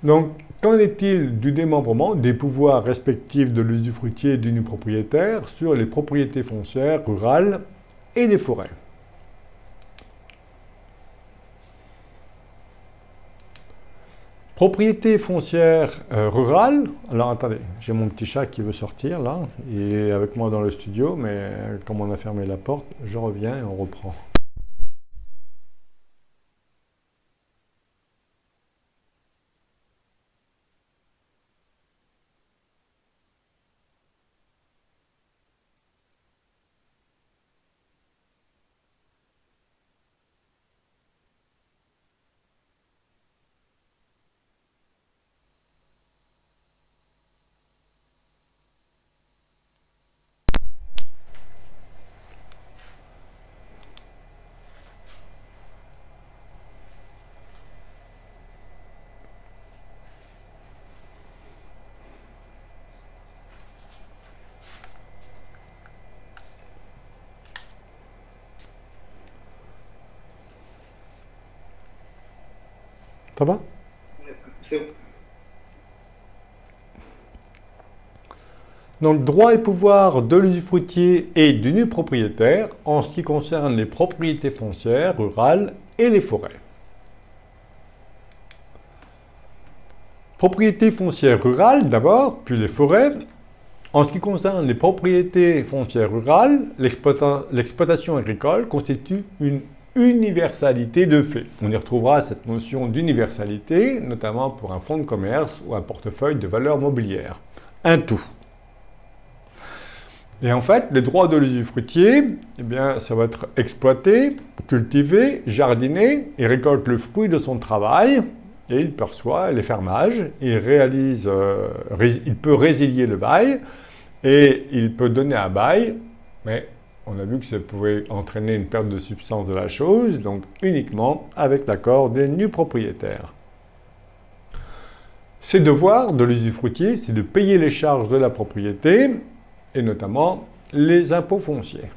Donc, qu'en est-il du démembrement des pouvoirs respectifs de l'usufruitier et du nu propriétaire sur les propriétés foncières rurales et les forêts? Propriété foncière rurale. Alors attendez, j'ai mon petit chat qui veut sortir là. Il est avec moi dans le studio, mais comme on a fermé la porte, je reviens et on reprend. Ça va? C'est Donc, droits et pouvoirs de l'usufruitier et du nu propriétaire en ce qui concerne les propriétés foncières rurales et les forêts. Propriétés foncières rurales d'abord, puis les forêts. En ce qui concerne les propriétés foncières rurales, l'exploitation agricole constitue une universalité de fait. On y retrouvera cette notion d'universalité, notamment pour un fonds de commerce ou un portefeuille de valeurs mobilières. Un tout. Et en fait, les droits de l'usufruitier, eh bien, ça va être exploité, cultivé, jardiné, il récolte le fruit de son travail et il perçoit les fermages, il peut résilier le bail et il peut donner un bail, mais on a vu que ça pouvait entraîner une perte de substance de la chose, donc uniquement avec l'accord des nus propriétaires. Ses devoirs de l'usufruitier, c'est de payer les charges de la propriété, et notamment les impôts fonciers.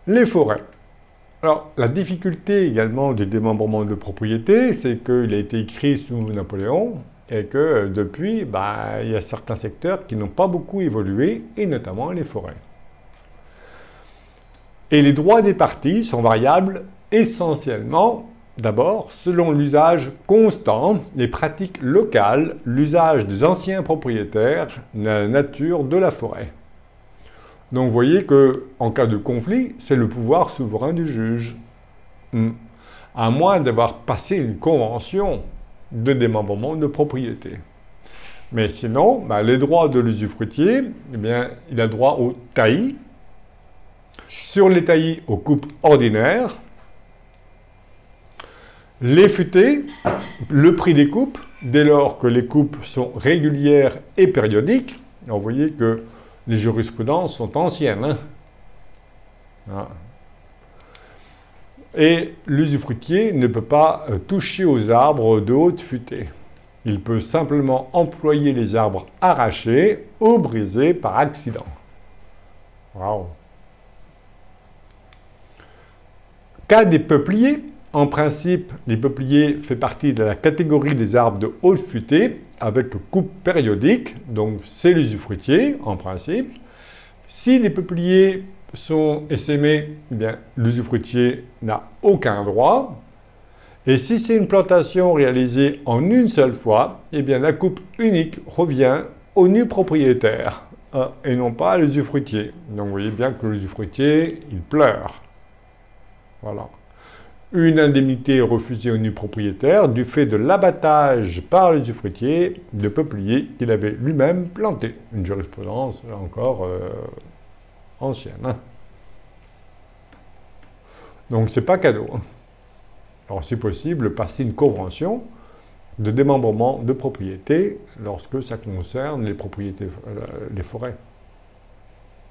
Les forêts. Alors, la difficulté également du démembrement de propriété, c'est qu'il a été écrit sous Napoléon et que depuis, il y a certains secteurs qui n'ont pas beaucoup évolué, et notamment les forêts. Et les droits des parties sont variables essentiellement, d'abord, selon l'usage constant, les pratiques locales, l'usage des anciens propriétaires, la nature de la forêt. Donc vous voyez qu'en cas de conflit, c'est le pouvoir souverain du juge. À moins d'avoir passé une convention de démembrement de propriété. Mais sinon, les droits de l'usufruitier, eh bien, il a droit au taillis, sur les taillis aux coupes ordinaires, les futés, le prix des coupes, dès lors que les coupes sont régulières et périodiques. Alors, vous voyez que les jurisprudences sont anciennes. Voilà. Et l'usufruitier ne peut pas toucher aux arbres de haute futée. Il peut simplement employer les arbres arrachés ou brisés par accident. Waouh! Cas des peupliers. En principe, les peupliers font partie de la catégorie des arbres de haute futée avec coupe périodique, donc c'est l'usufruitier en principe. Si les peupliers sont essaimés, eh bien, l'usufruitier n'a aucun droit. Et si c'est une plantation réalisée en une seule fois, eh bien, la coupe unique revient au nu propriétaire et non pas à l'usufruitier. Donc vous voyez bien que l'usufruitier, il pleure. Voilà. Une indemnité est refusée au nu propriétaire du fait de l'abattage par l'usufruitier de peupliers qu'il avait lui-même plantés. Une jurisprudence encore ancienne. Donc c'est pas cadeau. Alors c'est possible passer une convention de démembrement de propriété lorsque ça concerne les propriétés, les forêts.